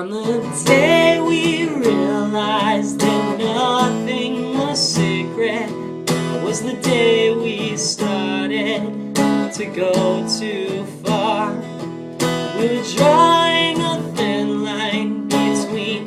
On the day we realized that nothing was sacred was the day we started to go too far. We were drawing a thin line between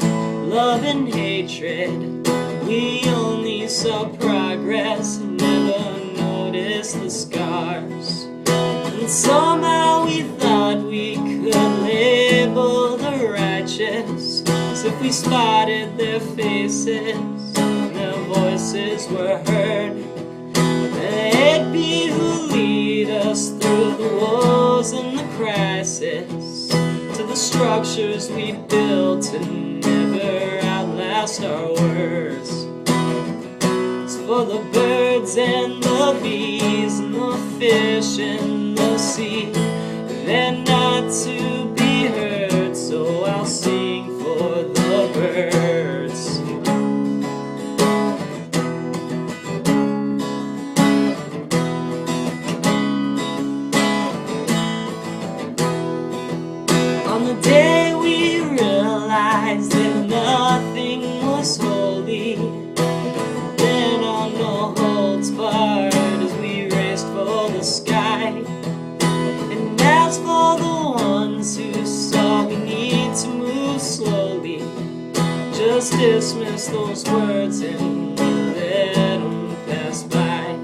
love and hatred. We only saw progress, never noticed the scars. And somehow we thought we could label the righteous, as if we spotted their faces and their voices were heard. They'd be who lead us through the woes and the crisis, to the structures we built and never outlast our words. So for the birds and the bees and the fish and the sea, they're not to be heard, so I'll sing for the birds. On the day we realized that nothing was holy, then on no holds barred as we raced for the sky. And as for the ones who saw we need to move slowly, just dismiss those words and let them pass by.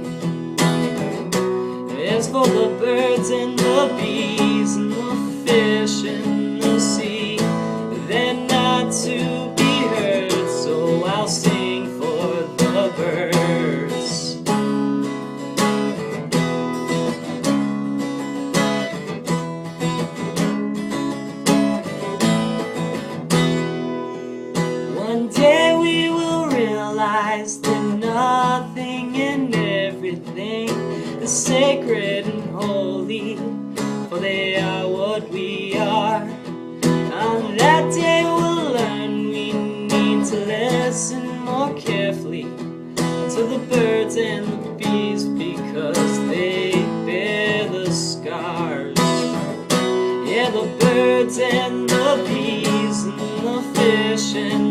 As for the birds and the bees and the fish and the sea, they're not to be heard, so I'll sing for the birds. One day we will realize that nothing and everything is sacred and holy, for they are what we are. On that day we'll learn we need to listen more carefully to the birds and the bees, because they bear the scars. Yeah, the birds and the bees and the fish and